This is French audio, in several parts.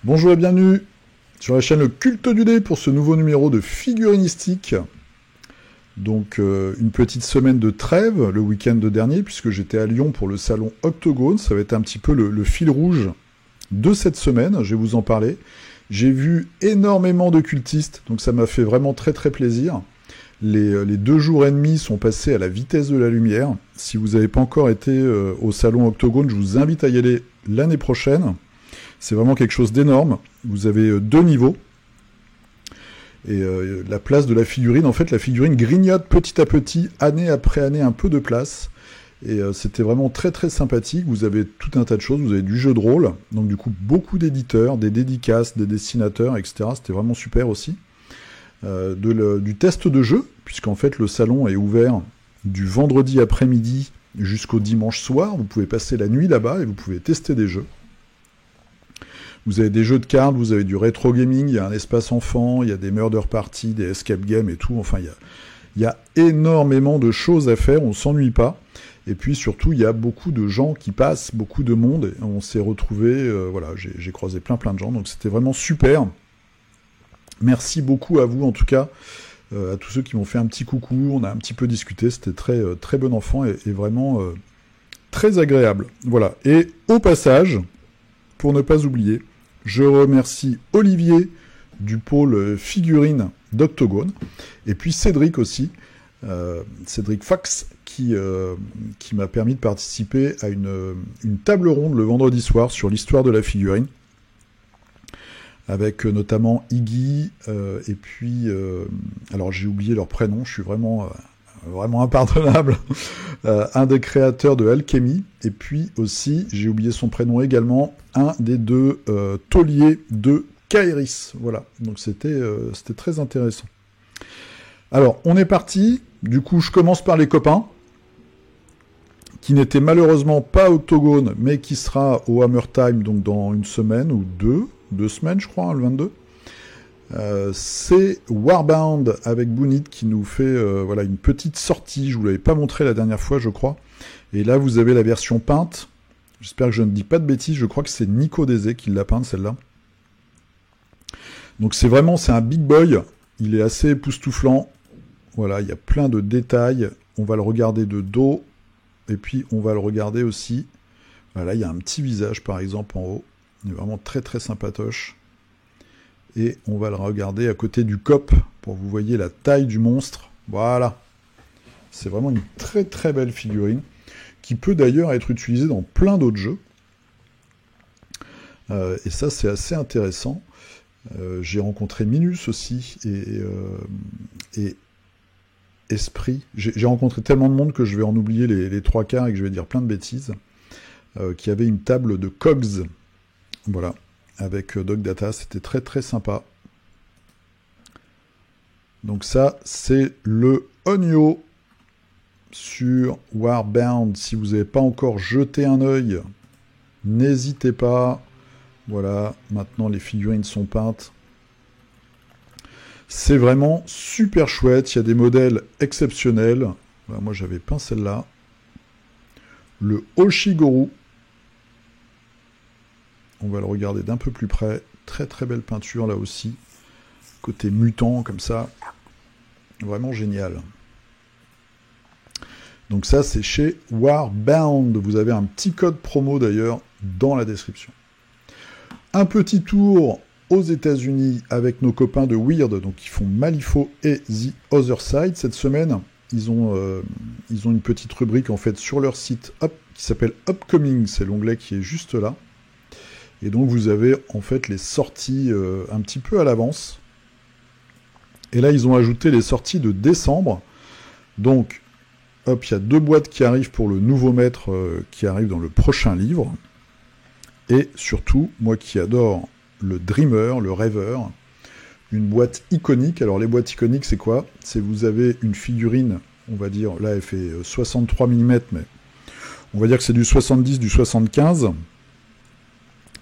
Bonjour et bienvenue sur la chaîne Le Culte du Dé pour ce nouveau numéro de figurinistique. Donc une petite semaine de trêve le week-end dernier puisque j'étais à Lyon pour le salon Octogone. Ça va être un petit peu le fil rouge de cette semaine, je vais vous en parler. J'ai vu énormément de cultistes, donc ça m'a fait vraiment très très plaisir. Les 2 jours et demi sont passés à la vitesse de la lumière. Si vous n'avez pas encore été au salon Octogone, je vous invite à y aller l'année prochaine. C'est vraiment quelque chose d'énorme. Vous avez 2 niveaux. Et la place de la figurine, en fait, la figurine grignote petit à petit, année après année, un peu de place. Et c'était vraiment très très sympathique. Vous avez tout un tas de choses. Vous avez du jeu de rôle. Donc du coup, beaucoup d'éditeurs, des dédicaces, des dessinateurs, etc. C'était vraiment super aussi. Du test de jeu, puisqu'en fait, le salon est ouvert du vendredi après-midi jusqu'au dimanche soir. Vous pouvez passer la nuit là-bas et vous pouvez tester des jeux. Vous avez des jeux de cartes, vous avez du rétro gaming, il y a un espace enfant, il y a des murder parties, des escape games et tout. Enfin, il y a énormément de choses à faire, on ne s'ennuie pas. Et puis surtout, il y a beaucoup de gens qui passent, beaucoup de monde. Et on s'est retrouvés, voilà, j'ai croisé plein de gens, donc c'était vraiment super. Merci beaucoup à vous en tout cas, à tous ceux qui m'ont fait un petit coucou. On a un petit peu discuté, c'était très bon enfant et vraiment très agréable. Voilà. Et au passage, pour ne pas oublier, je remercie Olivier du pôle figurine d'Octogone, et puis Cédric aussi, Cédric Fax, qui m'a permis de participer à une table ronde le vendredi soir sur l'histoire de la figurine, avec notamment Iggy, et puis, alors j'ai oublié leur prénom, je suis vraiment impardonnable, un des créateurs de Alchemy, et puis aussi, j'ai oublié son prénom également, un des 2 tauliers de Kairis. Voilà, donc c'était très intéressant. Alors, on est parti, du coup, je commence par les copains, qui n'étaient malheureusement pas Octogone, mais qui sera au Hammer Time, donc dans une semaine ou 2 semaines, je crois, hein, le 22. C'est Warbound avec Boonit qui nous fait voilà, une petite sortie. Je vous l'avais pas montré la dernière fois, je crois. Et là, vous avez la version peinte. J'espère que je ne dis pas de bêtises. Je crois que c'est Nico Désé qui l'a peinte, celle-là. Donc c'est un big boy. Il est assez époustouflant. Voilà, il y a plein de détails. On va le regarder de dos. Et puis, on va le regarder aussi. Voilà, il y a un petit visage, par exemple, en haut. Il est vraiment très, très sympatoche. Et on va le regarder à côté du cop pour que vous voyez la taille du monstre. Voilà. C'est vraiment une très très belle figurine qui peut d'ailleurs être utilisée dans plein d'autres jeux. Et ça, c'est assez intéressant. J'ai rencontré Minus aussi et Esprit. J'ai rencontré tellement de monde que je vais en oublier les 3 quarts et que je vais dire plein de bêtises. Qui avait une table de Cogs. Voilà. Avec Dog Data, c'était très très sympa. Donc ça, c'est le Onyo sur Warbound. Si vous n'avez pas encore jeté un œil, n'hésitez pas. Voilà, maintenant les figurines sont peintes. C'est vraiment super chouette, il y a des modèles exceptionnels. Voilà, moi j'avais peint celle-là. Le Oshigoru. On va le regarder d'un peu plus près. Très très belle peinture là aussi. Côté mutant comme ça. Vraiment génial. Donc ça c'est chez Warbound. Vous avez un petit code promo d'ailleurs dans la description. Un petit tour aux États-Unis avec nos copains de Weird. Donc ils font Malifaux et The Other Side. Cette semaine, ils ont une petite rubrique en fait sur leur site qui s'appelle Upcoming. C'est l'onglet qui est juste là. Et donc vous avez en fait les sorties un petit peu à l'avance. Et là ils ont ajouté les sorties de décembre. Donc hop, il y a 2 boîtes qui arrivent pour le nouveau maître qui arrive dans le prochain livre. Et surtout, moi qui adore le Dreamer, le rêveur, une boîte iconique. Alors les boîtes iconiques c'est quoi? C'est vous avez une figurine, on va dire, là elle fait 63 mm, mais on va dire que c'est du 70, du 75.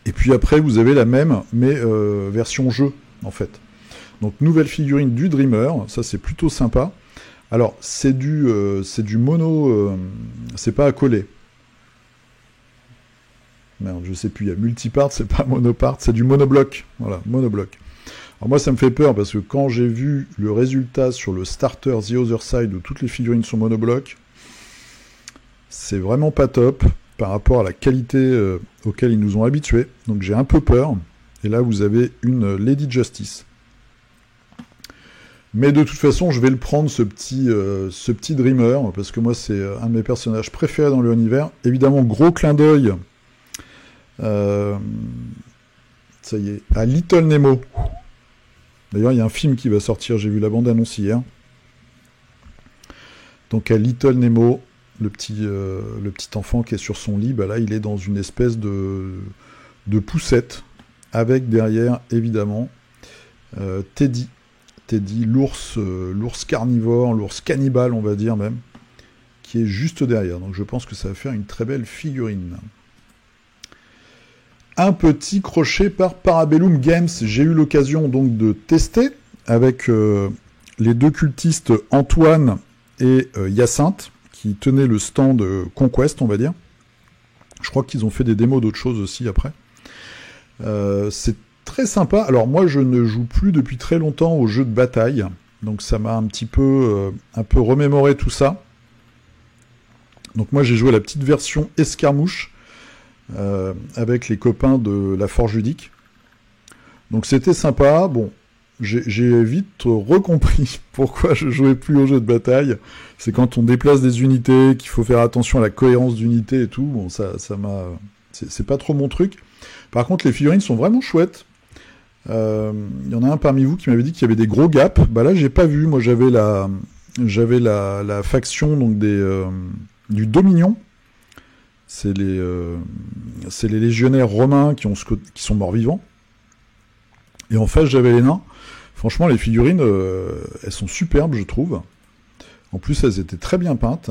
Et puis après, vous avez la même, mais version jeu, en fait. Donc, nouvelle figurine du Dreamer, ça c'est plutôt sympa. Alors, c'est du mono, c'est pas à coller. Merde, je sais plus, il y a multipart, c'est pas monopart, c'est du monobloc. Voilà, monobloc. Alors moi, ça me fait peur, parce que quand j'ai vu le résultat sur le starter The Other Side, où toutes les figurines sont monobloc, c'est vraiment pas top par rapport à la qualité auquel ils nous ont habitués. Donc j'ai un peu peur. Et là, vous avez une Lady Justice. Mais de toute façon, je vais le prendre, ce petit Dreamer, parce que moi, c'est un de mes personnages préférés dans l'univers. Évidemment, gros clin d'œil, ça y est, à Little Nemo. D'ailleurs, il y a un film qui va sortir, j'ai vu la bande-annonce hier. Donc à Little Nemo, le petit enfant qui est sur son lit, bah là, il est dans une espèce de poussette, avec derrière, évidemment, Teddy. Teddy, l'ours carnivore, l'ours cannibale, on va dire même, qui est juste derrière. Donc je pense que ça va faire une très belle figurine. Un petit crochet par Parabellum Games. J'ai eu l'occasion donc de tester avec les deux cultistes Antoine et Hyacinthe, qui tenaient le stand Conquest, on va dire. Je crois qu'ils ont fait des démos d'autres choses aussi après. C'est très sympa. Alors moi, je ne joue plus depuis très longtemps aux jeux de bataille, donc ça m'a un peu remémoré tout ça. Donc moi, j'ai joué la petite version escarmouche avec les copains de la Forge Ludique. Donc c'était sympa. Bon, j'ai vite recompris pourquoi je jouais plus aux jeux de bataille. C'est quand on déplace des unités, qu'il faut faire attention à la cohérence d'unités et tout. Bon, ça m'a... C'est pas trop mon truc. Par contre, les figurines sont vraiment chouettes. Il y en a un parmi vous qui m'avait dit qu'il y avait des gros gaps. Bah là, j'ai pas vu. Moi, j'avais la faction donc du Dominion. C'est les légionnaires romains qui sont morts vivants. Et en face, j'avais les nains. Franchement, les figurines, elles sont superbes, je trouve. En plus, elles étaient très bien peintes.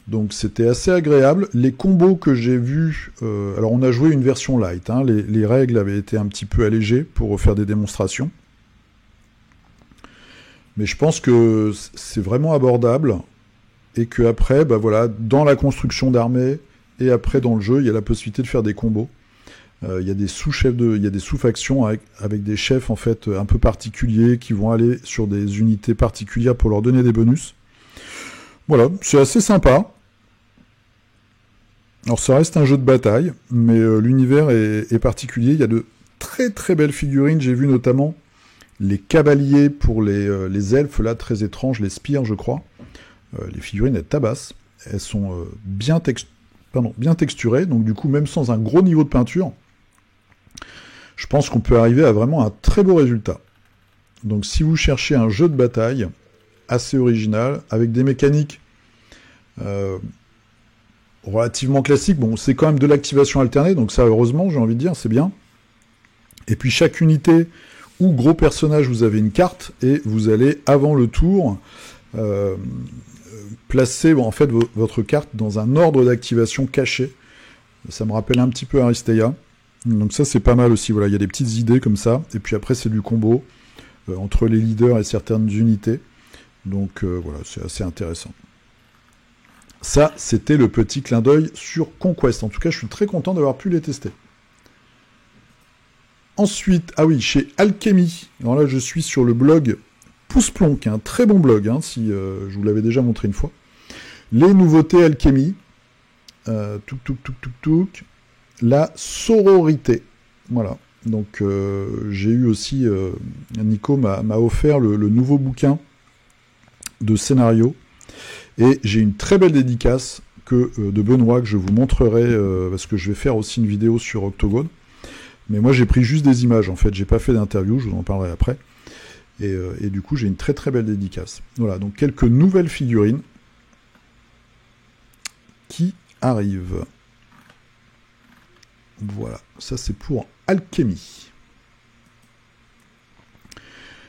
Donc c'était assez agréable. Les combos que j'ai vus... alors on a joué une version light. Hein, les règles avaient été un petit peu allégées pour faire des démonstrations. Mais je pense que c'est vraiment abordable. Et qu'après, bah voilà, dans la construction d'armées, et après dans le jeu, il y a la possibilité de faire des combos. Il y a des il y a des sous-factions avec des chefs en fait un peu particuliers qui vont aller sur des unités particulières pour leur donner des bonus. Voilà, c'est assez sympa. Alors ça reste un jeu de bataille, mais l'univers est particulier. Il y a de très très belles figurines. J'ai vu notamment les cavaliers pour les elfes, là, très étranges, les spires, je crois. Les figurines, elles tabassent. Elles sont bien texturées, donc du coup, même sans un gros niveau de peinture, je pense qu'on peut arriver à vraiment un très beau résultat. Donc si vous cherchez un jeu de bataille assez original, avec des mécaniques relativement classiques, bon, c'est quand même de l'activation alternée, donc ça, heureusement, j'ai envie de dire, c'est bien. Et puis chaque unité ou gros personnage, vous avez une carte, et vous allez, avant le tour, placer en fait votre carte dans un ordre d'activation caché. Ça me rappelle un petit peu Aristeia. Donc ça, c'est pas mal aussi. Voilà, il y a des petites idées comme ça. Et puis après, c'est du combo entre les leaders et certaines unités. Donc voilà, c'est assez intéressant. Ça, c'était le petit clin d'œil sur Conquest. En tout cas, je suis très content d'avoir pu les tester. Ensuite, ah oui, chez Alchemy. Alors là, je suis sur le blog Pouceplon, qui est un très bon blog, hein, si je vous l'avais déjà montré une fois. Les nouveautés Alchemy. La sororité. Voilà. Donc, j'ai eu aussi... Nico m'a offert le nouveau bouquin de scénario. Et j'ai une très belle dédicace de Benoît, que je vous montrerai, parce que je vais faire aussi une vidéo sur Octogone. Mais moi, j'ai pris juste des images, en fait. J'ai pas fait d'interview, je vous en parlerai après. Et du coup, j'ai une très très belle dédicace. Voilà, donc quelques nouvelles figurines qui arrivent. Voilà, ça c'est pour Alchemy.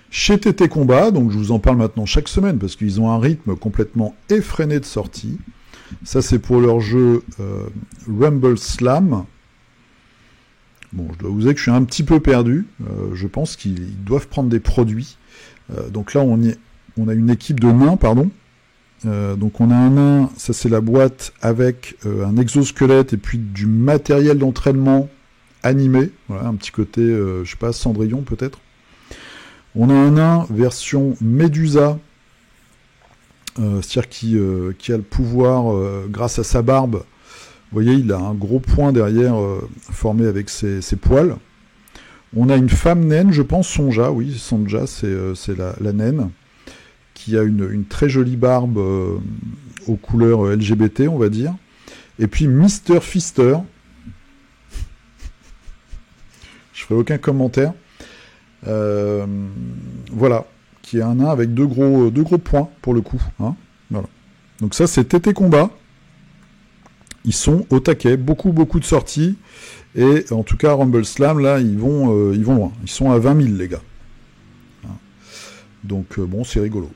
Chez TT Combat, donc je vous en parle maintenant chaque semaine, parce qu'ils ont un rythme complètement effréné de sortie. Ça c'est pour leur jeu Rumble Slam. Bon, je dois vous avouer que je suis un petit peu perdu. Je pense qu'ils doivent prendre des produits. Donc là, on a une équipe de nains, pardon. Donc on a un nain, ça c'est la boîte avec un exosquelette et puis du matériel d'entraînement animé. Voilà, un petit côté, je sais pas, Cendrillon peut-être. On a un nain version Médusa, c'est-à-dire qui a le pouvoir, grâce à sa barbe. Vous voyez, il a un gros point derrière, formé avec ses poils. On a une femme naine, je pense, Sonja, oui, Sonja, c'est la naine, qui a une très jolie barbe aux couleurs LGBT, on va dire. Et puis Mr. Fister, je ferai aucun commentaire. Voilà, qui est un nain avec deux gros points pour le coup. Hein, voilà. Donc ça, c'est TT Combat. Ils sont au taquet, beaucoup de sorties. Et en tout cas, Rumble Slam, là, ils vont loin. Ils sont à 20 000, les gars. Hein. Donc bon, c'est rigolo.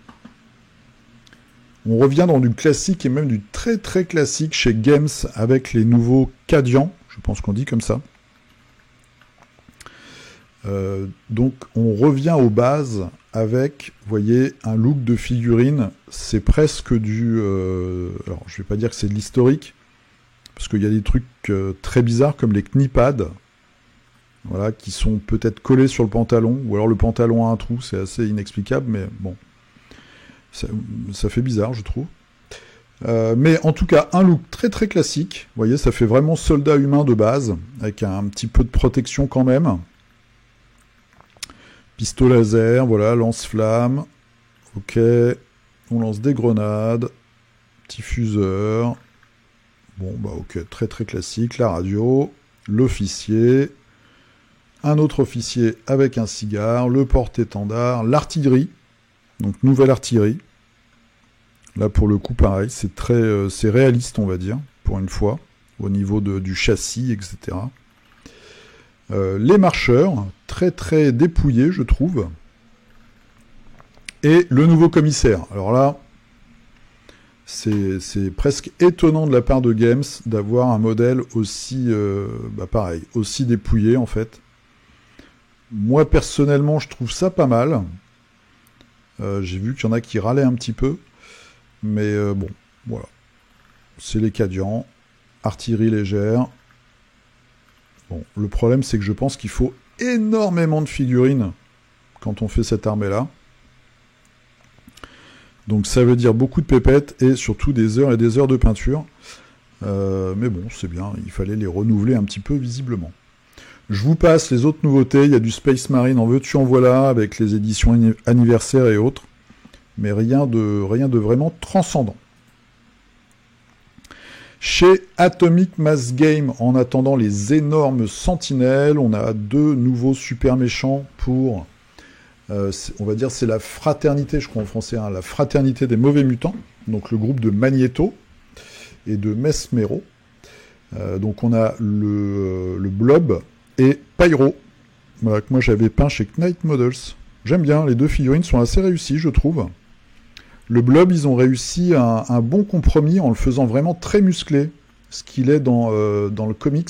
On revient dans du classique et même du très très classique chez Games avec les nouveaux Cadians, je pense qu'on dit comme ça. Donc on revient aux bases avec, vous voyez, un look de figurine. C'est presque du... alors je vais pas dire que c'est de l'historique, parce qu'il y a des trucs très bizarres comme les knipads, voilà, qui sont peut-être collés sur le pantalon, ou alors le pantalon a un trou, c'est assez inexplicable, mais bon. Ça fait bizarre, je trouve. Mais en tout cas, un look très très classique. Vous voyez, ça fait vraiment soldat humain de base, avec un petit peu de protection quand même. Pistolet laser, voilà, lance-flamme. Ok, on lance des grenades. Petit fuseur. Bon, bah ok, très très classique. La radio, l'officier. Un autre officier avec un cigare, le porte-étendard, l'artillerie. Donc nouvelle artillerie. Là pour le coup pareil, c'est réaliste on va dire, pour une fois, au niveau du châssis, etc. Les marcheurs, très très dépouillés je trouve. Et le nouveau commissaire. Alors là, c'est presque étonnant de la part de Games d'avoir un modèle aussi, pareil, aussi dépouillé en fait. Moi personnellement je trouve ça pas mal. J'ai vu qu'il y en a qui râlaient un petit peu. Mais bon, voilà. C'est les Cadians. Artillerie légère. Bon, le problème, c'est que je pense qu'il faut énormément de figurines quand on fait cette armée-là. Donc ça veut dire beaucoup de pépettes et surtout des heures et des heures de peinture. Mais bon, c'est bien. Il fallait les renouveler un petit peu, visiblement. Je vous passe les autres nouveautés. Il y a du Space Marine, en veux-tu, en voilà, avec les éditions anniversaires et autres. Mais rien de vraiment transcendant. Chez Atomic Mass Game, en attendant les énormes sentinelles, on a deux nouveaux super méchants pour, on va dire, c'est la fraternité, je crois en français, hein, la fraternité des mauvais mutants, donc le groupe de Magneto et de Mesmero. Donc on a le Blob et Pyro, voilà, que moi j'avais peint chez Knight Models. J'aime bien, les deux figurines sont assez réussies, je trouve. Le Blob, ils ont réussi un bon compromis en le faisant vraiment très musclé, ce qu'il est dans le comics.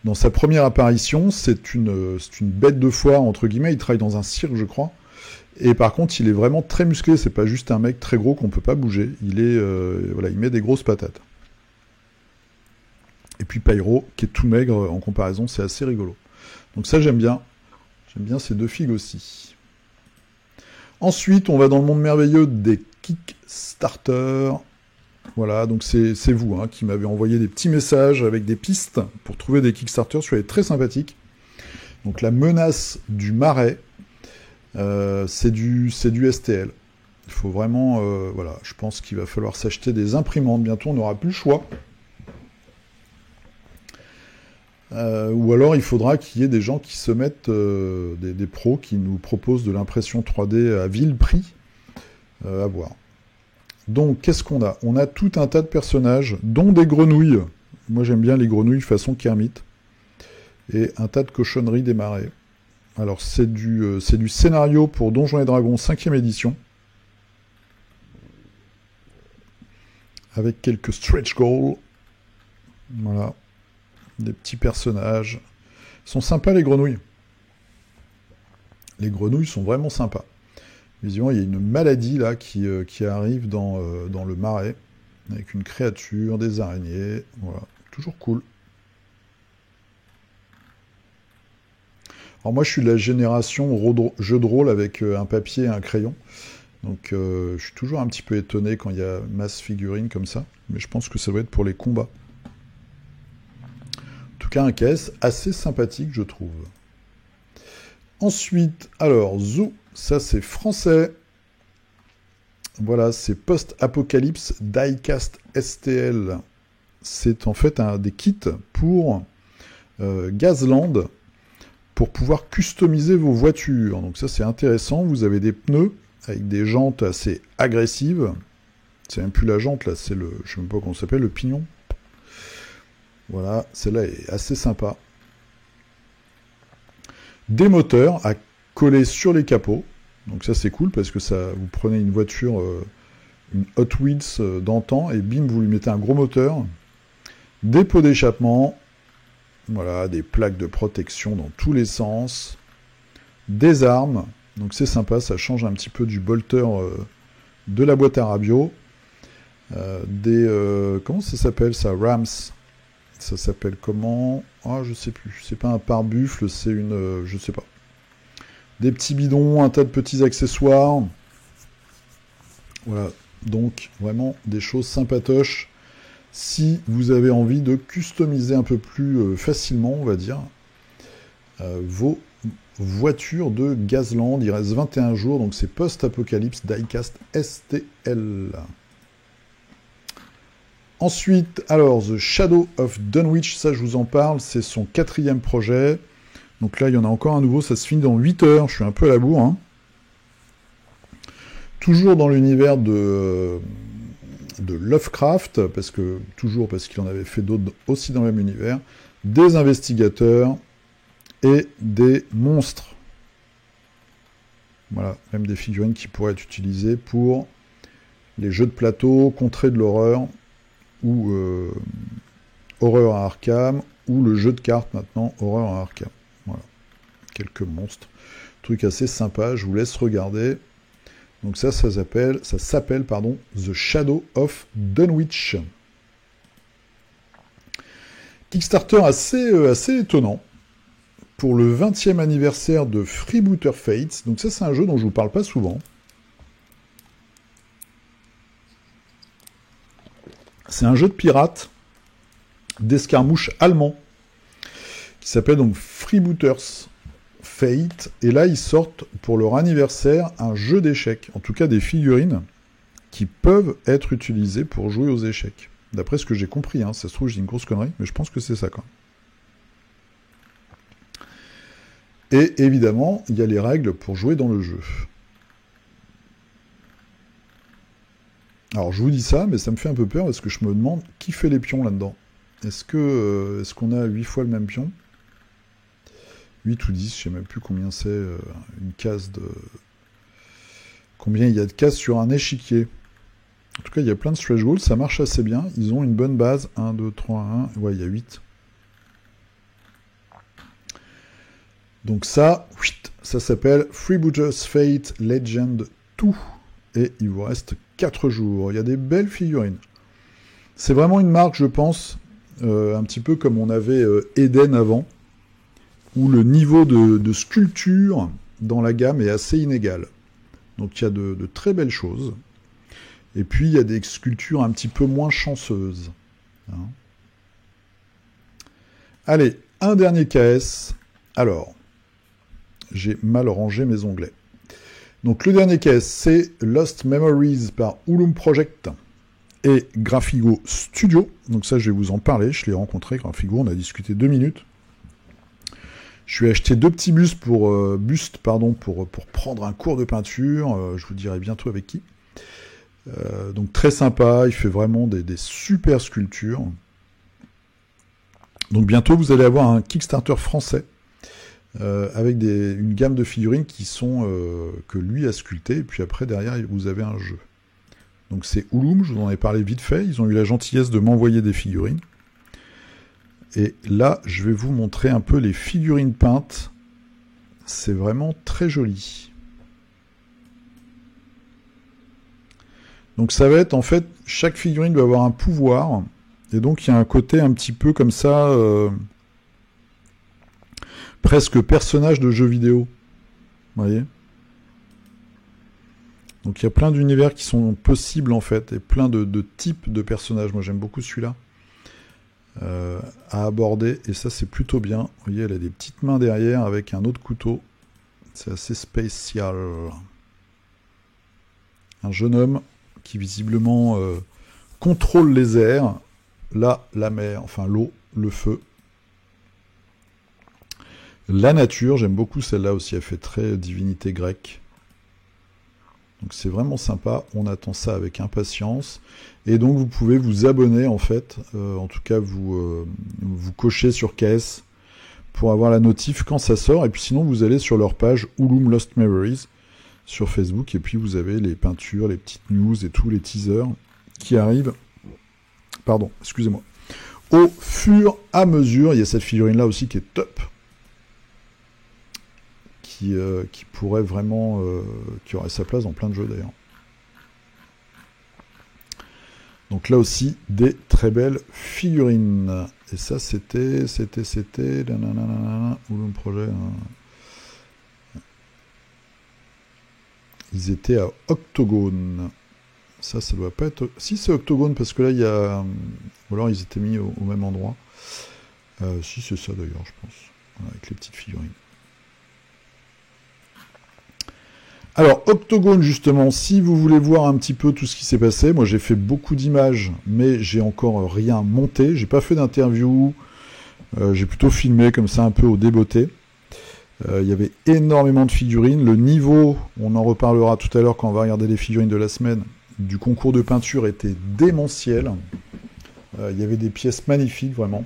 Dans sa première apparition, c'est une bête de foire, entre guillemets, il travaille dans un cirque, je crois. Et par contre, il est vraiment très musclé, c'est pas juste un mec très gros qu'on peut pas bouger. Voilà, il met des grosses patates. Et puis Pyro, qui est tout maigre en comparaison, c'est assez rigolo. Donc ça, j'aime bien. J'aime bien ces deux figues aussi. Ensuite, on va dans le monde merveilleux des Kickstarter. Voilà, donc c'est vous qui m'avez envoyé des petits messages avec des pistes pour trouver des Kickstarter. Je suis très sympathique. Donc la menace du marais, c'est du STL. Il faut vraiment, voilà, je pense qu'il va falloir s'acheter des imprimantes. Bientôt, on n'aura plus le choix. Ou alors il faudra qu'il y ait des gens qui se mettent, des pros qui nous proposent de l'impression 3D à vil prix, à voir. Donc qu'est-ce qu'on a? On a tout un tas de personnages, dont des grenouilles. Moi j'aime bien les grenouilles façon Kermit. Et un tas de cochonneries des marais. Alors c'est du scénario pour Donjons et Dragons 5e édition. Avec quelques stretch goals. Voilà. des petits personnages. Ils sont sympas les grenouilles. Les grenouilles sont vraiment sympas. Visiblement, il y a une maladie là qui arrive dans le marais, avec une créature, des araignées, voilà, toujours cool. Alors moi, je suis de la génération jeu de rôle avec un papier et un crayon, donc je suis toujours un petit peu étonné quand il y a masse figurines comme ça, mais je pense que ça doit être pour les combats. En tout cas, un caisse assez sympathique, je trouve. Ensuite, alors, Zoo, ça c'est français. Voilà, c'est Post-Apocalypse Diecast STL. C'est en fait des kits pour Gazland, pour pouvoir customiser vos voitures. Donc ça c'est intéressant, vous avez des pneus avec des jantes assez agressives. C'est même plus la jante là, c'est le, je sais même pas comment ça s'appelle, le pignon. Voilà, celle-là est assez sympa. Des moteurs à coller sur les capots. Donc ça c'est cool parce que ça, vous prenez une voiture, une Hot Wheels d'antan et bim, vous lui mettez un gros moteur. Des pots d'échappement. Voilà, des plaques de protection dans tous les sens. Des armes. Donc c'est sympa, ça change un petit peu du bolter de la boîte à radio. Comment ça s'appelle ça? Rams. Ça s'appelle comment? Ah, je sais plus. C'est pas un pare-buffle, c'est une... je sais pas. Des petits bidons, un tas de petits accessoires. Voilà. Donc, vraiment, des choses sympatoches. Si vous avez envie de customiser un peu plus facilement, on va dire, vos voitures de Gazland. Il reste 21 jours, donc c'est Post-Apocalypse Diecast STL. Ensuite, alors, The Shadow of Dunwich, ça je vous en parle, c'est son 4e projet. Donc là, il y en a encore un nouveau, ça se finit dans 8 heures, je suis un peu à la bourre. Hein. Toujours dans l'univers de Lovecraft, parce qu'il en avait fait d'autres aussi dans le même univers, des investigateurs et des monstres. Voilà, même des figurines qui pourraient être utilisées pour les jeux de plateau, contrées de l'horreur, ou Horreur à Arkham, ou le jeu de cartes maintenant, Horreur à Arkham. Voilà, quelques monstres. Truc assez sympa, je vous laisse regarder. Donc ça s'appelle The Shadow of Dunwich. Kickstarter assez étonnant. Pour le 20e anniversaire de Freebooter Fates. Donc ça c'est un jeu dont je vous parle pas souvent. C'est un jeu de pirates, d'escarmouche allemand, qui s'appelle donc Freebooters Fate, et là ils sortent pour leur anniversaire un jeu d'échecs, en tout cas des figurines qui peuvent être utilisées pour jouer aux échecs. D'après ce que j'ai compris, hein, ça se trouve je dis une grosse connerie, mais je pense que c'est ça quand même. Et évidemment, il y a les règles pour jouer dans le jeu. Alors je vous dis ça, mais ça me fait un peu peur parce que je me demande qui fait les pions là-dedans. Est-ce qu'on a 8 fois le même pion? 8 ou 10, je sais même plus combien c'est une case de... Combien il y a de cases sur un échiquier. En tout cas, il y a plein de stretch goals, ça marche assez bien. Ils ont une bonne base. 1, 2, 3, 1. Ouais, il y a 8. Donc ça s'appelle Freebooters Fate Legend 2. Et il vous reste 4 jours. Il y a des belles figurines. C'est vraiment une marque, je pense, un petit peu comme on avait Eden avant, où le niveau de sculpture dans la gamme est assez inégal. Donc il y a de très belles choses. Et puis il y a des sculptures un petit peu moins chanceuses. Hein. Allez, un dernier KS. Alors, j'ai mal rangé mes onglets. Donc le dernier KS, c'est Lost Memories par Ulum Project et Graphigo Studio. Donc ça, je vais vous en parler. Je l'ai rencontré, Graphigo, on a discuté 2 minutes. Je lui ai acheté 2 petits bustes pour prendre un cours de peinture. Je vous dirai bientôt avec qui. Donc très sympa, il fait vraiment des super sculptures. Donc bientôt, vous allez avoir un Kickstarter français. Avec une gamme de figurines qui sont que lui a sculpté, et puis après derrière vous avez un jeu. Donc c'est Ulum, je vous en ai parlé vite fait, ils ont eu la gentillesse de m'envoyer des figurines. Et là, je vais vous montrer un peu les figurines peintes. C'est vraiment très joli. Donc ça va être, en fait, chaque figurine doit avoir un pouvoir. Et donc il y a un côté un petit peu comme ça, presque personnage de jeu vidéo. Vous voyez ? Donc il y a plein d'univers qui sont possibles en fait, et plein de types de personnages. Moi j'aime beaucoup celui-là à aborder, et ça c'est plutôt bien. Vous voyez, elle a des petites mains derrière avec un autre couteau. C'est assez spécial. Un jeune homme qui visiblement contrôle les airs. Là, la mer, enfin l'eau, le feu. La nature, j'aime beaucoup celle-là aussi, elle fait très divinité grecque. Donc c'est vraiment sympa, on attend ça avec impatience. Et donc vous pouvez vous abonner en fait, en tout cas vous cochez sur caisse pour avoir la notif quand ça sort. Et puis sinon vous allez sur leur page Ulum Lost Memories sur Facebook, et puis vous avez les peintures, les petites news et tous les teasers qui arrivent. Pardon, excusez-moi. Au fur et à mesure, il y a cette figurine-là aussi qui est top. Qui pourrait vraiment... qui aurait sa place dans plein de jeux d'ailleurs. Donc là aussi, des très belles figurines. Et ça, c'était... Où le projet... Ils étaient à Octogone. Ça doit pas être... Si, c'est Octogone, parce que là, il y a... Ou alors, ils étaient mis au même endroit. Si, c'est ça, d'ailleurs, je pense. Voilà, avec les petites figurines. Alors, Octogone, justement, si vous voulez voir un petit peu tout ce qui s'est passé, moi, j'ai fait beaucoup d'images, mais j'ai encore rien monté. J'ai pas fait d'interview. J'ai plutôt filmé, comme ça, un peu au débeauté. Il y avait énormément de figurines. Le niveau, on en reparlera tout à l'heure quand on va regarder les figurines de la semaine, du concours de peinture était démentiel. Il y avait des pièces magnifiques, vraiment.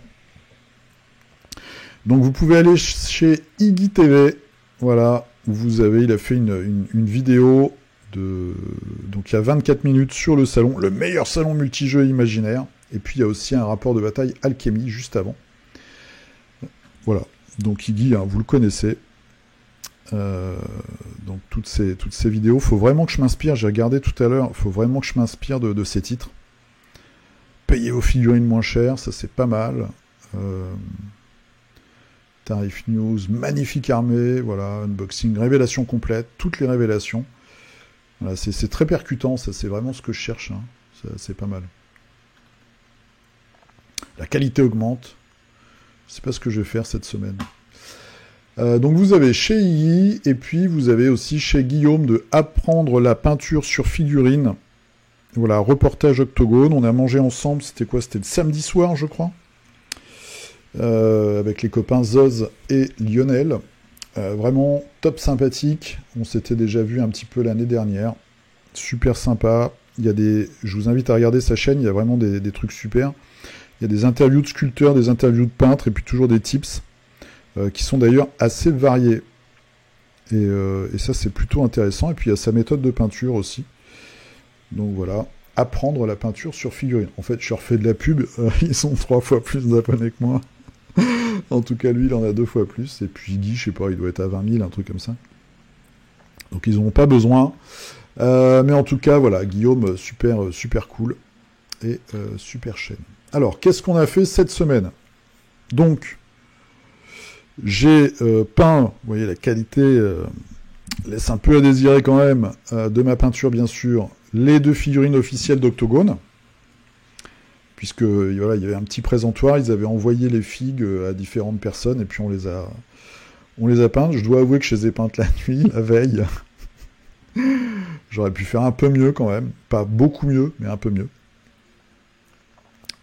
Donc vous pouvez aller chez Iggy TV, voilà, où il a fait une vidéo donc il y a 24 minutes sur le salon, le meilleur salon multijeux imaginaire, et puis il y a aussi un rapport de bataille Alchemy juste avant. Voilà, donc Iggy, hein, vous le connaissez. Donc toutes ces vidéos, faut vraiment que je m'inspire, j'ai regardé tout à l'heure, faut vraiment que je m'inspire de ces titres. Payez vos figurines moins cher, ça c'est pas mal. Tarif News, magnifique armée, voilà, unboxing, révélation complète, toutes les révélations. Voilà, c'est très percutant, ça c'est vraiment ce que je cherche, hein. C'est pas mal. La qualité augmente, je sais pas ce que je vais faire cette semaine. Donc vous avez chez Iggy, et puis vous avez aussi chez Guillaume de Apprendre la peinture sur figurine. Voilà, reportage Octogone, on a mangé ensemble, c'était quoi? C'était le samedi soir, je crois, avec les copains Zoz et Lionel. Vraiment top sympathique, on s'était déjà vu un petit peu l'année dernière. Super sympa, je vous invite à regarder sa chaîne, il y a vraiment des trucs super. Il y a des interviews de sculpteurs, des interviews de peintres, et puis toujours des tips. Qui sont d'ailleurs assez variés. Et ça, c'est plutôt intéressant. Et puis, il y a sa méthode de peinture aussi. Donc voilà, apprendre la peinture sur figurine. En fait, je leur fais de la pub. Ils sont 3 fois plus d'abonnés que moi. En tout cas, lui, il en a 2 fois plus. Et puis, Guy, je sais pas, il doit être à 20 000, un truc comme ça. Donc, ils n'ont pas besoin. Mais en tout cas, voilà, Guillaume, super cool. Et super chaîne. Alors, qu'est-ce qu'on a fait cette semaine? Donc... J'ai peint, vous voyez la qualité laisse un peu à désirer quand même de ma peinture bien sûr, les 2 figurines officielles d'Octogone, puisque voilà, il y avait un petit présentoir, ils avaient envoyé les figues à différentes personnes et puis on les a peintes. Je dois avouer que je les ai peintes la nuit, la veille. J'aurais pu faire un peu mieux quand même, pas beaucoup mieux, mais un peu mieux.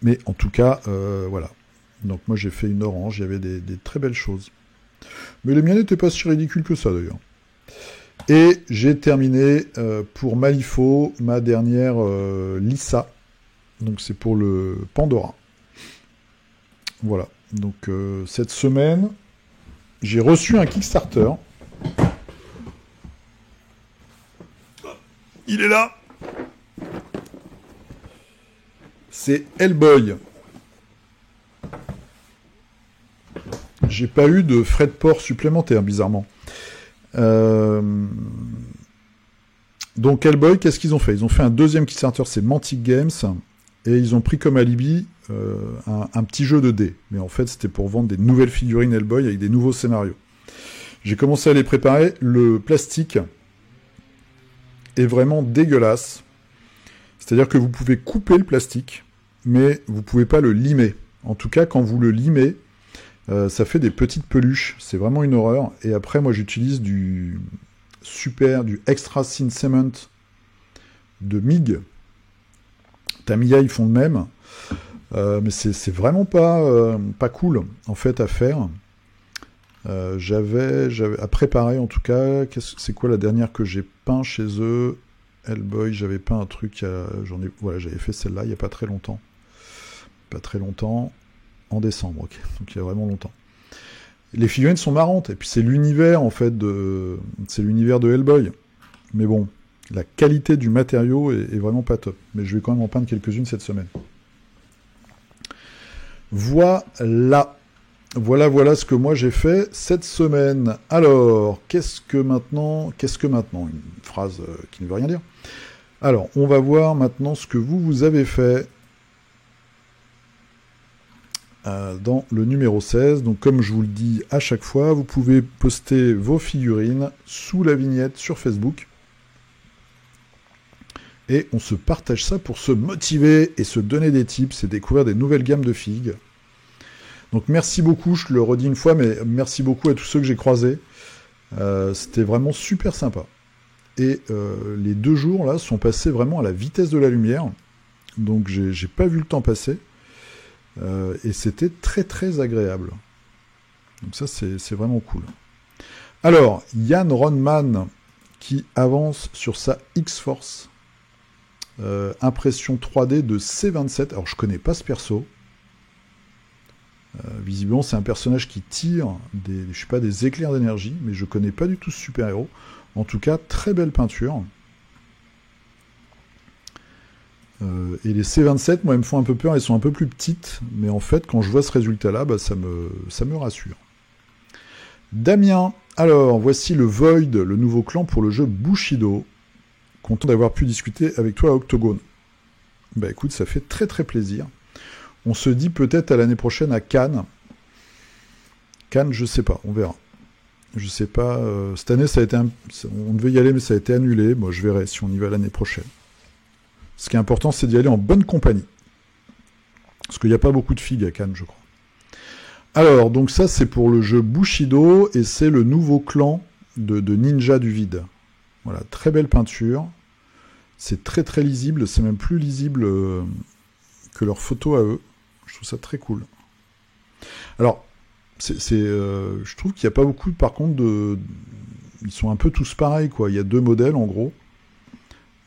Mais en tout cas, voilà. Donc moi j'ai fait une orange, il y avait des très belles choses. Mais les miennes n'étaient pas si ridicules que ça d'ailleurs. Et j'ai terminé pour Malifaux ma dernière Lisa. Donc c'est pour le Pandora. Voilà. Donc cette semaine, j'ai reçu un Kickstarter. Il est là. C'est Hellboy. j'ai pas eu de frais de port supplémentaires, bizarrement. Donc Hellboy, qu'est-ce qu'ils ont fait? Ils ont fait un deuxième Kickstarter, c'est Mantic Games, et ils ont pris comme alibi un petit jeu de dés. Mais en fait, c'était pour vendre des nouvelles figurines Hellboy avec des nouveaux scénarios. J'ai commencé à les préparer. Le plastique est vraiment dégueulasse. C'est-à-dire que vous pouvez couper le plastique, mais vous pouvez pas le limer. En tout cas, quand vous le limez, ça fait des petites peluches. C'est vraiment une horreur. Et après, moi, j'utilise du Extra Thin Cement de MIG. Tamiya, ils font le même. Mais c'est vraiment pas cool, en fait, à faire. J'avais à préparer, en tout cas. C'est quoi la dernière que j'ai peint chez eux? Hellboy, j'avais peint un truc, j'avais fait celle-là il n'y a pas très longtemps. Pas très longtemps, en décembre, ok. Donc il y a vraiment longtemps. Les figurines sont marrantes, et puis c'est l'univers, en fait, c'est l'univers de Hellboy. Mais bon, la qualité du matériau est vraiment pas top. Mais je vais quand même en peindre quelques-unes cette semaine. Voilà ce que moi j'ai fait cette semaine. Alors, qu'est-ce que maintenant? Une phrase qui ne veut rien dire. Alors, on va voir maintenant ce que vous avez fait dans le numéro 16. Donc, comme je vous le dis à chaque fois, vous pouvez poster vos figurines sous la vignette sur Facebook. Et on se partage ça pour se motiver et se donner des tips et découvrir des nouvelles gammes de figues. Donc merci beaucoup, je le redis une fois, mais merci beaucoup à tous ceux que j'ai croisés. C'était vraiment super sympa. Et les 2 jours là sont passés vraiment à la vitesse de la lumière. Donc j'ai pas vu le temps passer. Et c'était très très agréable. Donc ça c'est vraiment cool. Alors, Yann Ronman qui avance sur sa X-Force. Impression 3D de C27. Alors je connais pas ce perso. Visiblement, c'est un personnage qui tire des éclairs d'énergie, mais je connais pas du tout ce super-héros. En tout cas, très belle peinture. Et les C27, moi, elles me font un peu peur, elles sont un peu plus petites, mais en fait, quand je vois ce résultat-là, ça me rassure. Damien, alors, voici le Void, le nouveau clan pour le jeu Bushido. Content d'avoir pu discuter avec toi à Octogone. Bah écoute, ça fait très très plaisir. On se dit peut-être à l'année prochaine à Cannes. Cannes, je sais pas, on verra. Je sais pas, cette année, on devait y aller, mais ça a été annulé. Moi, je verrai si on y va l'année prochaine. Ce qui est important, c'est d'y aller en bonne compagnie. Parce qu'il n'y a pas beaucoup de figues à Cannes, je crois. Alors, donc ça, c'est pour le jeu Bushido, et c'est le nouveau clan de Ninja du Vide. Voilà, très belle peinture. C'est très très lisible, c'est même plus lisible que leurs photos à eux. Je trouve ça très cool. Alors, je trouve qu'il n'y a pas beaucoup, par contre, ils sont un peu tous pareils, quoi. Il y a 2 modèles, en gros,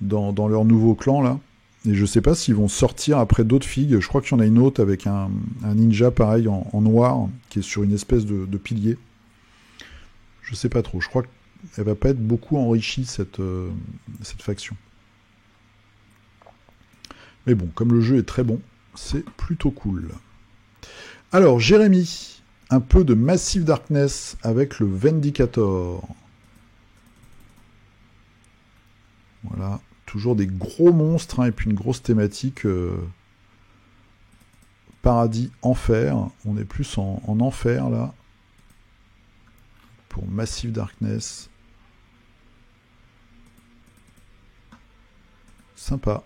dans leur nouveau clan, là. Et je sais pas s'ils vont sortir après d'autres figues. Je crois qu'il y en a une autre avec un ninja, pareil, en noir, qui est sur une espèce de pilier. Je sais pas trop. Je crois qu'elle va pas être beaucoup enrichie, cette faction. Mais bon, comme le jeu est très bon, c'est plutôt cool. Alors, Jérémy, un peu de Massive Darkness avec le Vindicator. Voilà, toujours des gros monstres, hein, et puis une grosse thématique paradis, enfer. On est plus en enfer, là, pour Massive Darkness. Sympa.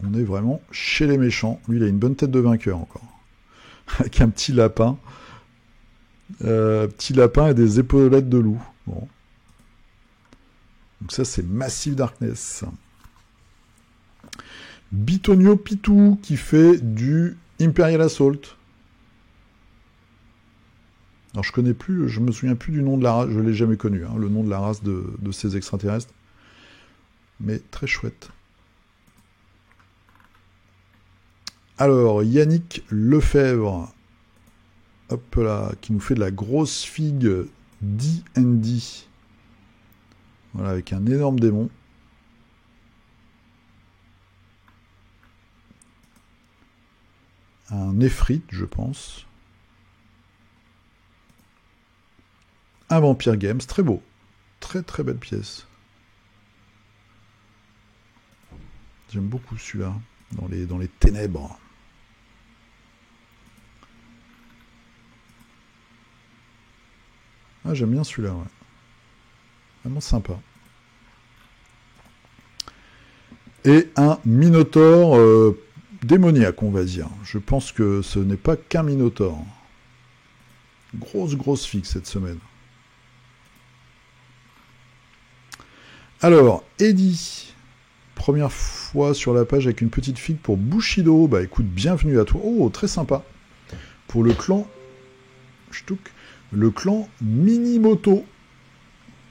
On est vraiment chez les méchants. Lui, il a une bonne tête de vainqueur encore. Avec un petit lapin. Petit lapin et des épaulettes de loup. Bon. Donc ça, c'est Massive Darkness. Bitonio Pitou qui fait du Imperial Assault. Alors je me souviens plus du nom de la race, je l'ai jamais connu, hein, le nom de la race de ces extraterrestres. Mais très chouette. Alors, Yannick Lefebvre, hop là, qui nous fait de la grosse figue D&D. Voilà, avec un énorme démon. Un Nephrite, je pense. un Vampire Games, très beau. Très très belle pièce. J'aime beaucoup celui-là, dans les ténèbres. Ah, j'aime bien celui-là, ouais. Vraiment sympa. Et un Minotaure démoniaque, on va dire. Je pense que ce n'est pas qu'un Minotaure. Grosse fixe cette semaine. Alors, Eddie, première fois sur la page avec une petite figue pour Bushido. Bah écoute, bienvenue à toi. Oh, très sympa. Pour le clan Shtuk, le clan Minimoto.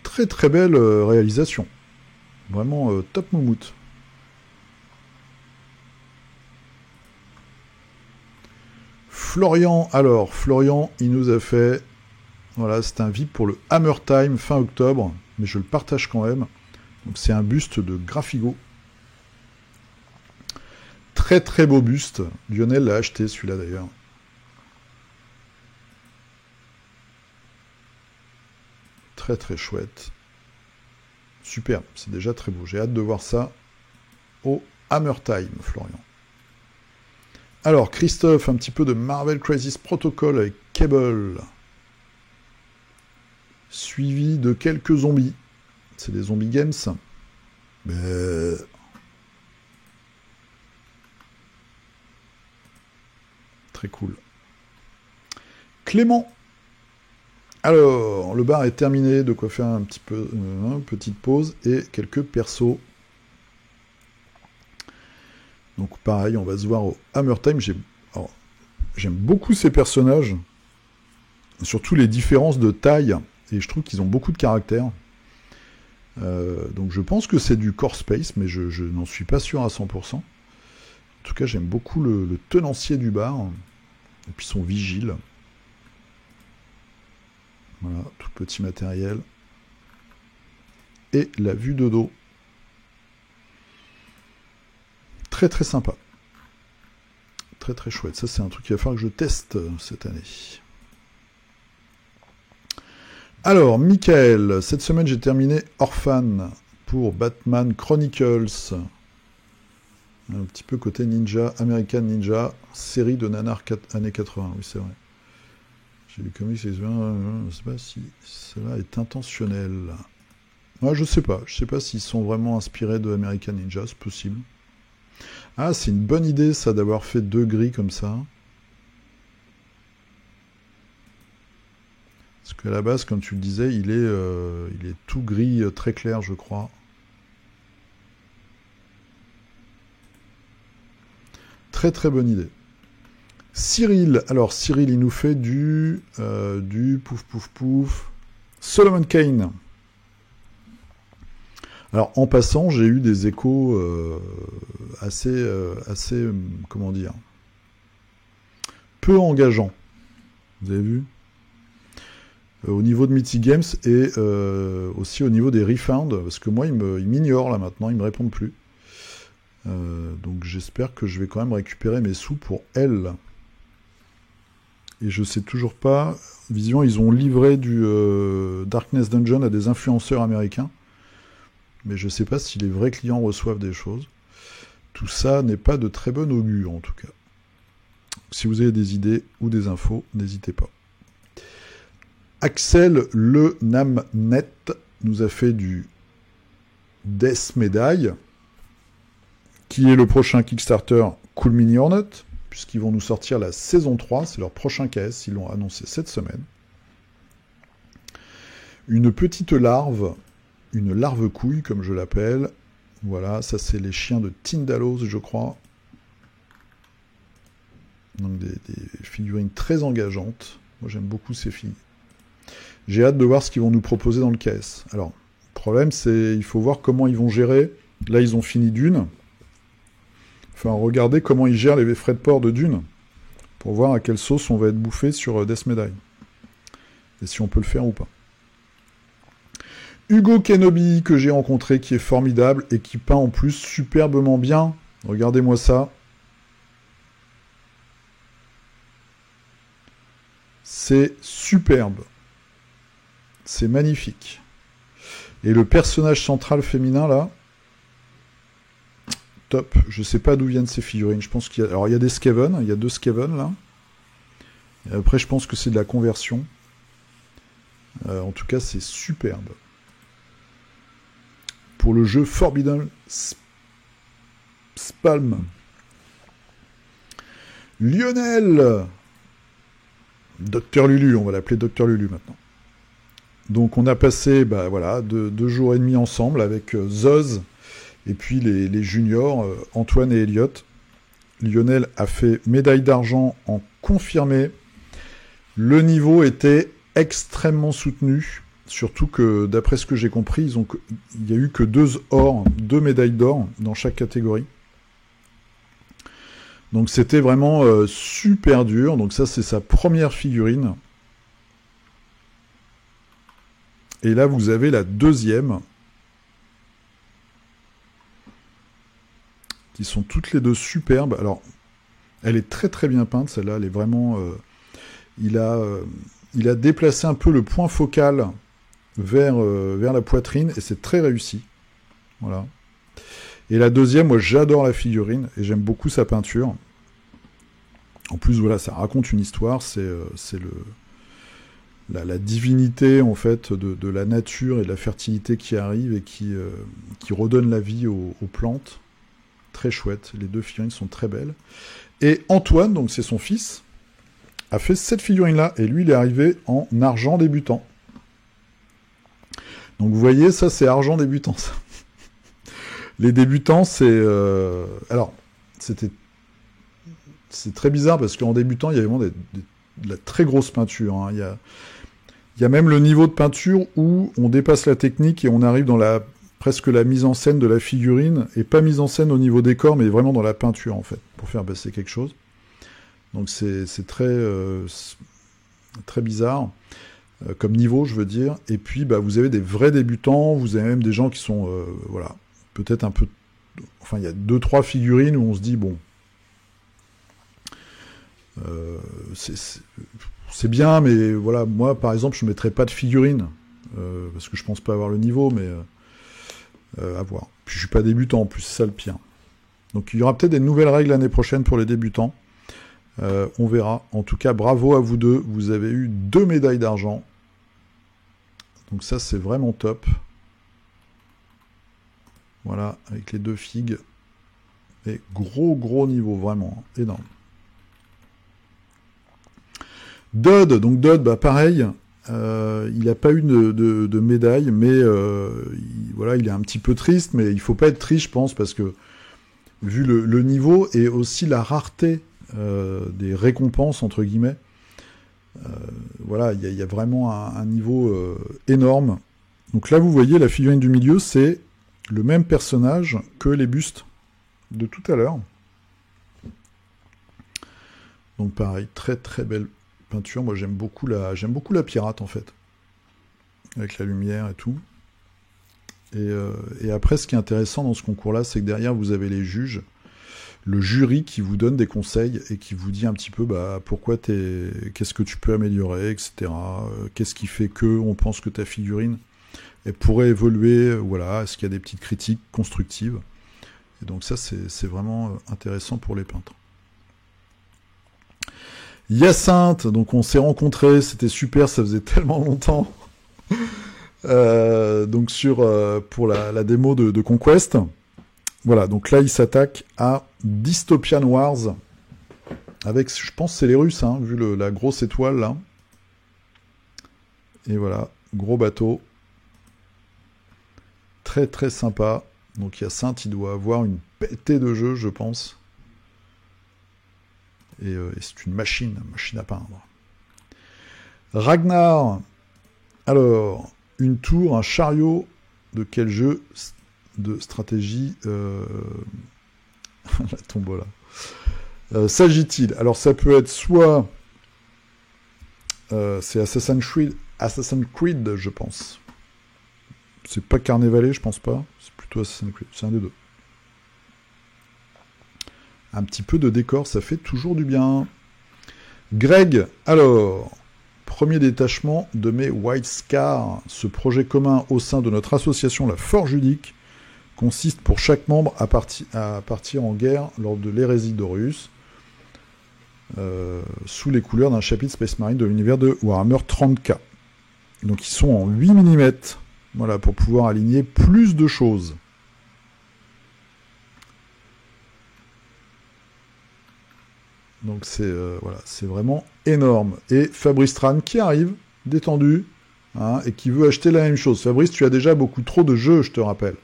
Très très belle réalisation. Vraiment top moumoute. Florian, alors, Florian, il nous a fait... Voilà, c'est un VIP pour le Hammer Time fin octobre, mais je le partage quand même. Donc c'est un buste de Graphigo. Très très beau buste. Lionel l'a acheté celui-là d'ailleurs. Très très chouette. Super, c'est déjà très beau. J'ai hâte de voir ça au Hammer Time, Florian. Alors, Christophe, un petit peu de Marvel Crisis Protocol avec Cable. Suivi de quelques zombies. C'est des zombies games. Mais... Très cool. Clément. Alors, le bar est terminé, de quoi faire un petit peu petite pause et quelques persos. Donc pareil, on va se voir au Hammer Time. J'aime beaucoup ces personnages, surtout les différences de taille, et je trouve qu'ils ont beaucoup de caractère. Donc je pense que c'est du core space, mais je n'en suis pas sûr à 100%. En tout cas, j'aime beaucoup le tenancier du bar, et puis son vigile. Voilà, tout petit matériel. Et la vue de dos. Très très sympa. Très très chouette. Ça, c'est un truc qu'il va falloir que je teste cette année. Alors, Michael, cette semaine j'ai terminé Orphan pour Batman Chronicles. Un petit peu côté ninja, American Ninja, série de nanars années 80, oui c'est vrai. J'ai lu comics, je ne sais pas si cela est intentionnel. Moi je sais pas s'ils sont vraiment inspirés de American Ninja, c'est possible. Ah, c'est une bonne idée ça d'avoir fait 2 gris comme ça. Parce qu'à la base, comme tu le disais, il est tout gris, très clair, je crois. Très très bonne idée. Cyril, alors Cyril, il nous fait du pouf pouf pouf. Solomon Kane. Alors en passant, j'ai eu des échos assez, comment dire, peu engageants. Vous avez vu ? Au niveau de Mythic Games et aussi au niveau des refunds, parce que moi, ils m'ignorent là maintenant, ils me répondent plus. Donc j'espère que je vais quand même récupérer mes sous pour elle. Et je sais toujours pas, visiblement ils ont livré du Darkness Dungeon à des influenceurs américains, mais je sais pas si les vrais clients reçoivent des choses. Tout ça n'est pas de très bon augure en tout cas. Si vous avez des idées ou des infos, n'hésitez pas. Axel Le Namnet nous a fait du Death Medaille, qui est le prochain Kickstarter Cool Mini Hornet, puisqu'ils vont nous sortir la saison 3, c'est leur prochain KS, ils l'ont annoncé cette semaine. Une petite larve, une larve couille comme je l'appelle. Voilà, ça c'est les chiens de Tindalos, je crois. Donc des figurines très engageantes. Moi j'aime beaucoup ces filles. J'ai hâte de voir ce qu'ils vont nous proposer dans le KS. Alors, le problème, c'est il faut voir comment ils vont gérer. Là, ils ont fini Dune. Enfin, regardez comment ils gèrent les frais de port de Dune, pour voir à quelle sauce on va être bouffé sur Death Medaille. Et si on peut le faire ou pas. Hugo Kenobi, que j'ai rencontré, qui est formidable, et qui peint en plus superbement bien. Regardez-moi ça. C'est superbe. C'est magnifique. Et le personnage central féminin, là, top. Je sais pas d'où viennent ces figurines. Je pense qu'il y a... Alors, il y a des Skaven. Il y a 2 Skaven, là. Et après, je pense que c'est de la conversion. En tout cas, c'est superbe. Pour le jeu Forbidden Spalm. Lionel, Docteur Lulu, on va l'appeler Docteur Lulu maintenant. Donc on a passé 2 jours et demi ensemble avec Zoz et puis les juniors, Antoine et Elliot. Lionel a fait médaille d'argent en confirmé. Le niveau était extrêmement soutenu, surtout que d'après ce que j'ai compris, il n'y a eu que 2 médailles d'or dans chaque catégorie. Donc c'était vraiment super dur. Donc ça, c'est sa première figurine. Et là, vous avez la deuxième. Qui sont toutes les 2 superbes. Alors, elle est très très bien peinte, celle-là. Elle est vraiment... il a déplacé un peu le point focal vers la poitrine. Et c'est très réussi. Voilà. Et la deuxième, moi j'adore la figurine et j'aime beaucoup sa peinture. En plus, voilà, ça raconte une histoire, c'est la divinité en fait de la nature et de la fertilité qui arrive et qui redonne la vie aux plantes. Très chouette, les 2 figurines sont très belles. Et Antoine, donc c'est son fils, a fait cette figurine-là et lui il est arrivé en argent débutant. Donc vous voyez, ça c'est argent débutant, ça. Les débutants, c'est... Alors, c'est très bizarre parce qu'en débutant, il y a vraiment de la très grosse peinture. Hein. Il y a même le niveau de peinture où on dépasse la technique et on arrive dans presque la mise en scène de la figurine, et pas mise en scène au niveau décor, mais vraiment dans la peinture, en fait, pour faire passer quelque chose. Donc c'est très, très bizarre. Comme niveau, je veux dire. Et puis, vous avez des vrais débutants, vous avez même des gens qui sont, peut-être un peu... Enfin, il y a 2-3 figurines où on se dit, bon, c'est bien, mais voilà, moi, par exemple, je ne mettrais pas de figurines, parce que je pense pas avoir le niveau, mais à voir. Puis je suis pas débutant, en plus, c'est ça le pire. Donc, il y aura peut-être des nouvelles règles l'année prochaine pour les débutants. On verra. En tout cas, bravo à vous 2. Vous avez eu 2 médailles d'argent. Donc ça, c'est vraiment top. Voilà, avec les 2 figues. Et gros niveau, vraiment. Énorme. Dodd, donc Dodd, pareil. Il n'a pas eu de médaille, mais il est un petit peu triste. Mais il ne faut pas être triste, je pense, parce que vu le niveau et aussi la rareté des récompenses, entre guillemets, il y a vraiment un niveau énorme. Donc là, vous voyez, la figurine du milieu, c'est le même personnage que les bustes de tout à l'heure. Donc pareil, très très belle peinture. Moi, j'aime beaucoup la pirate, en fait, avec la lumière et tout. Et après, ce qui est intéressant dans ce concours-là, c'est que derrière, vous avez les juges, le jury qui vous donne des conseils et qui vous dit un petit peu pourquoi qu'est-ce que tu peux améliorer, etc. Qu'est-ce qui fait que on pense que ta figurine elle pourrait évoluer, voilà, est-ce qu'il y a des petites critiques constructives. Et donc ça, c'est vraiment intéressant pour les peintres. Hyacinthe, donc on s'est rencontrés, c'était super, ça faisait tellement longtemps. Donc pour la démo de Conquest. Voilà, donc là, il s'attaque à Dystopian Wars. Avec, je pense, c'est les Russes, hein, vu la grosse étoile, là. Et voilà, gros bateau. Très, très sympa. Donc, Hyacinthe, il doit avoir une pétée de jeu, je pense. Et c'est une machine à peindre. Ragnar. Alors, une tour, un chariot. De quel jeu de stratégie la tombola. S'agit-il? Alors ça peut être soit c'est Assassin's Creed, je pense. C'est pas Carnevale, je pense pas. C'est plutôt Assassin's Creed. C'est un des 2. Un petit peu de décor, ça fait toujours du bien. Greg, alors, premier détachement de mes White Scars. Ce projet commun au sein de notre association La Forge Ludique consiste pour chaque membre à partir en guerre lors de l'hérésie d'Horus, sous les couleurs d'un chapitre Space Marine de l'univers de Warhammer 30K. Donc ils sont en 8 mm, voilà, pour pouvoir aligner plus de choses. Donc c'est voilà, c'est vraiment énorme. Et Fabrice Tran qui arrive, détendu, hein, et qui veut acheter la même chose. Fabrice, tu as déjà beaucoup trop de jeux, je te rappelle.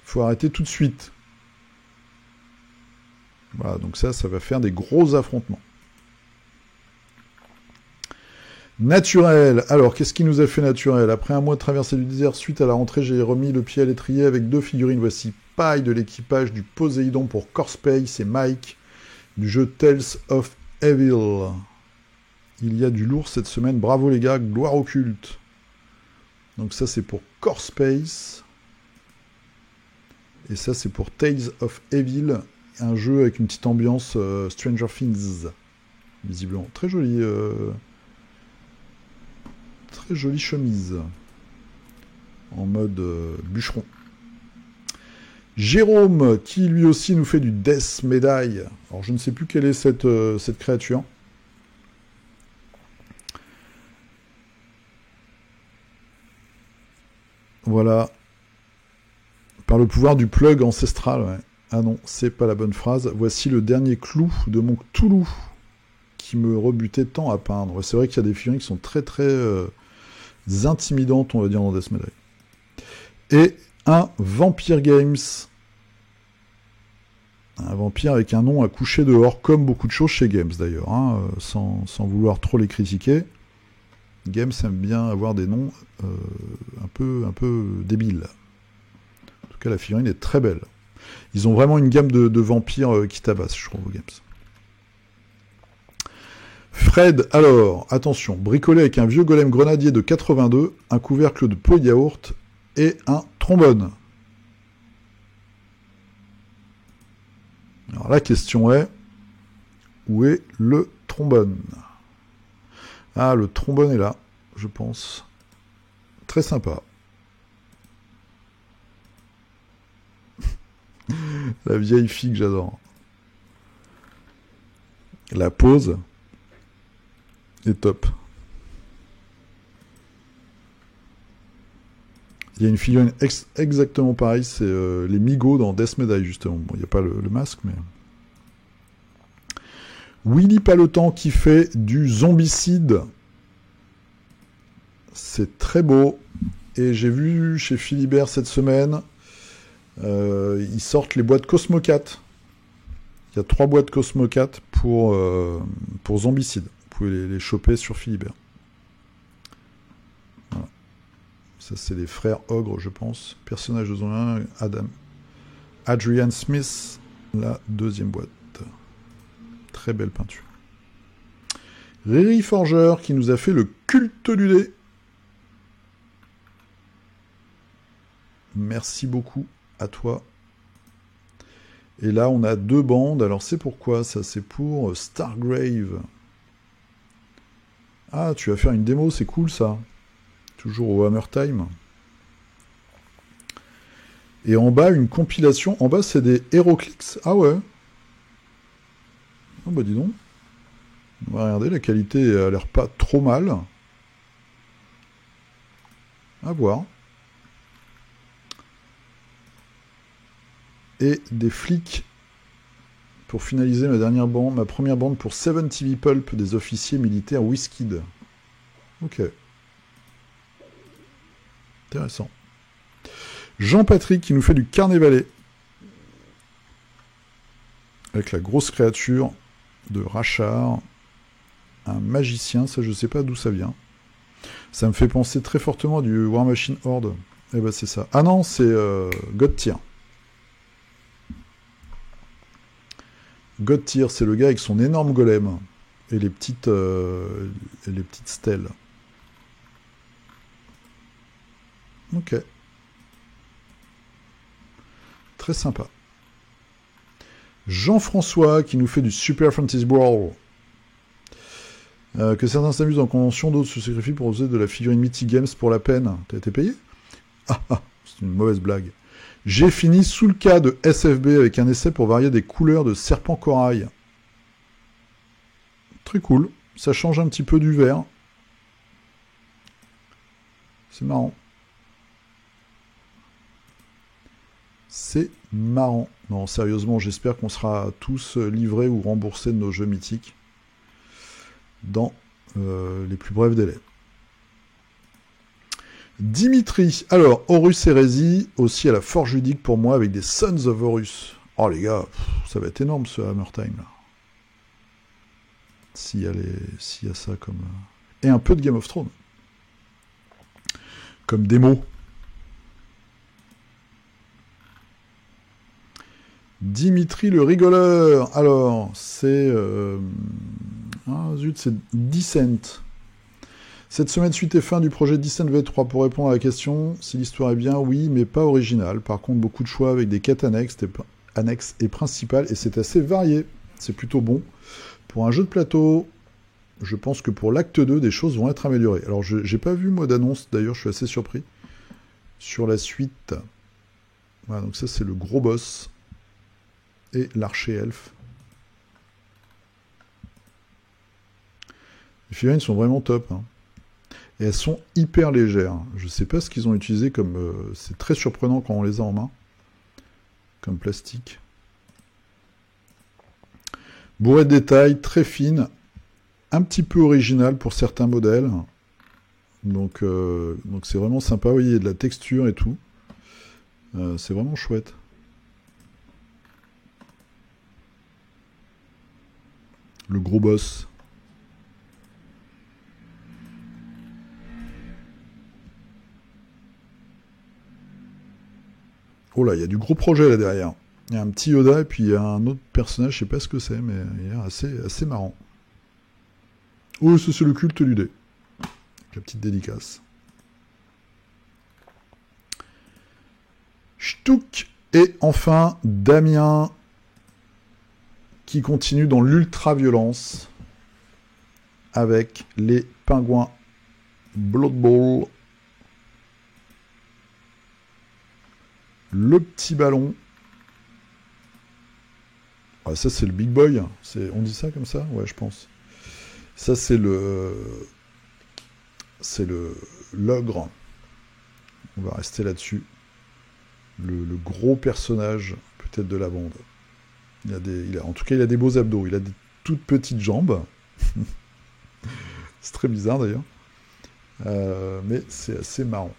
Faut arrêter tout de suite. Voilà, donc ça va faire des gros affrontements. Naturel. Alors, qu'est-ce qui nous a fait Naturel? Après un mois de traversée du désert, suite à la rentrée, j'ai remis le pied à l'étrier avec 2 figurines. Voici Paille de l'équipage du Poséidon pour Core Space et Mike du jeu Tales of Evil. Il y a du lourd cette semaine. Bravo les gars, gloire au culte. Donc ça, c'est pour Core Space. Et ça, c'est pour Tales of Evil. Un jeu avec une petite ambiance Stranger Things. Visiblement. Très joli. Très jolie chemise. En mode bûcheron. Jérôme, qui lui aussi nous fait du Death Médaille. Alors je ne sais plus quelle est cette créature. Voilà. Par le pouvoir du plug ancestral, ouais. Ah non, c'est pas la bonne phrase. Voici le dernier clou de mon Cthulhu qui me rebutait tant à peindre. C'est vrai qu'il y a des figurines qui sont très très intimidantes, on va dire, dans Death Médaille. Et un Vampire Games. Un vampire avec un nom à coucher dehors, comme beaucoup de choses chez Games d'ailleurs, hein, sans vouloir trop les critiquer. Games aime bien avoir des noms un peu débiles. En tout cas, la figurine est très belle. Ils ont vraiment une gamme de vampires qui tabassent, je trouve, Games. Fred, alors, attention, bricolé avec un vieux golem grenadier de 82, un couvercle de pot de yaourt et un trombone. Alors la question est, où est le trombone? Ah, le trombone est là, je pense. Très sympa. La vieille fille que j'adore. La pose est top. Il y a une figurine exactement pareille, c'est les Migo dans Death Médaille, justement. Bon, il n'y a pas le masque, mais... Willy Paletan qui fait du zombicide. C'est très beau. Et j'ai vu chez Philibert cette semaine, ils sortent les boîtes Cosmocat. Il y a 3 boîtes Cosmocat pour zombicide. Vous pouvez les choper sur Philibert. Voilà. Ça, c'est les frères Ogre, je pense. Personnage de zombie, Adrian Smith, la 2e boîte. Très belle peinture. Riri Forger qui nous a fait le culte du dé. Merci beaucoup à toi. Et là, on a 2 bandes. Alors, c'est pourquoi ça? C'est pour Stargrave. Ah, tu vas faire une démo, c'est cool ça. Toujours au Hammer Time. Et en bas, une compilation. En bas, c'est des HeroClix. Ah ouais. Oh bah dis donc. On va regarder, la qualité a l'air pas trop mal. À voir. Et des flics pour finaliser ma première bande pour 7 TV Pulp des officiers militaires Whiskid. Ok. Intéressant. Jean-Patrick qui nous fait du Carnavalet. Avec la grosse créature de Rachar. Un magicien, ça je sais pas d'où ça vient. Ça me fait penser très fortement du War Machine Horde. Eh ben c'est ça. Ah non, c'est God Tier. God Tier, c'est le gars avec son énorme golem. Et les petites stèles. Ok. Très sympa. Jean-François qui nous fait du Super Fantasy Brawl. Que certains s'amusent en convention, d'autres se sacrifient pour user de la figurine Mythic Games pour la peine. T'as été payé? C'est une mauvaise blague. J'ai fini sous le cas de SFB avec un essai pour varier des couleurs de serpent corail. Très cool. Ça change un petit peu du vert. C'est marrant. C'est marrant. Non, sérieusement, j'espère qu'on sera tous livrés ou remboursés de nos jeux mythiques dans les plus brefs délais. Dimitri. Alors, Horus Hérésie, aussi à la Forge Ludique pour moi, avec des Sons of Horus. Oh les gars, ça va être énorme ce Hammer Time là. S'il y a ça comme... Et un peu de Game of Thrones. Comme démo. Dimitri le rigoleur. Alors, c'est... c'est Descent. Cette semaine, suite et fin du projet Descent V3. Pour répondre à la question, si l'histoire est bien, oui, mais pas originale. Par contre, beaucoup de choix avec des quêtes annexes et principales, et c'est assez varié. C'est plutôt bon. Pour un jeu de plateau, je pense que pour l'acte 2, des choses vont être améliorées. Alors, j'ai pas vu, moi, d'annonce, d'ailleurs, je suis assez surpris. Sur la suite. Voilà, donc ça, c'est le gros boss. Et l'archer elfe. Les figurines sont vraiment top. Hein. Et elles sont hyper légères. Je sais pas ce qu'ils ont utilisé comme... c'est très surprenant quand on les a en main. Comme plastique. Bourrée de détails, très fine. Un petit peu original pour certains modèles. Donc c'est vraiment sympa. Vous voyez, il y a de la texture et tout. C'est vraiment chouette. Le gros boss. Oh là, il y a du gros projet là derrière. Il y a un petit Yoda et puis il y a un autre personnage, je sais pas ce que c'est, mais il est assez marrant. Oh, ça c'est le culte du dé. Avec la petite dédicace. Ch'touk. Et enfin, Damien, qui continue dans l'ultra-violence avec les pingouins Blood Bowl. Le petit ballon. Ah, ça, c'est le Big Boy. On dit ça comme ça? Ouais, je pense. Ça, c'est l'ogre. On va rester là-dessus. Le gros personnage, peut-être de la bande. En tout cas, il a des beaux abdos. Il a des toutes petites jambes. C'est très bizarre, d'ailleurs. Mais c'est assez marrant.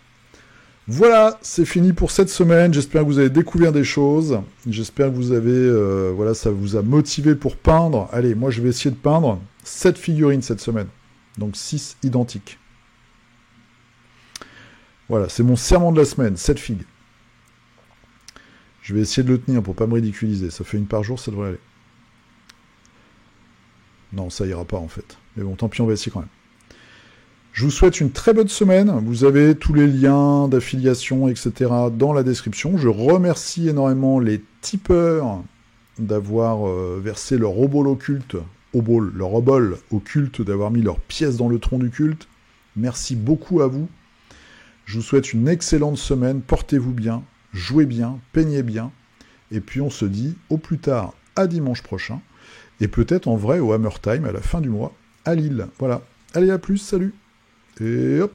Voilà, c'est fini pour cette semaine. J'espère que vous avez découvert des choses. J'espère que vous avez... ça vous a motivé pour peindre. Allez, moi, je vais essayer de peindre 7 figurines cette semaine. Donc 6 identiques. Voilà, c'est mon serment de la semaine, 7 figues. Je vais essayer de le tenir pour pas me ridiculiser. Ça fait une par jour, ça devrait aller. Non, ça ira pas, en fait. Mais bon, tant pis, on va essayer quand même. Je vous souhaite une très bonne semaine. Vous avez tous les liens d'affiliation, etc. dans la description. Je remercie énormément les tipeurs d'avoir versé leur obol occulte, leur obol au culte, d'avoir mis leurs pièces dans le tronc du culte. Merci beaucoup à vous. Je vous souhaite une excellente semaine. Portez-vous bien, jouez bien, peignez bien. Et puis on se dit au plus tard à dimanche prochain. Et peut-être en vrai au Hammer Time à la fin du mois à Lille. Voilà. Allez, à plus, salut. Et hop.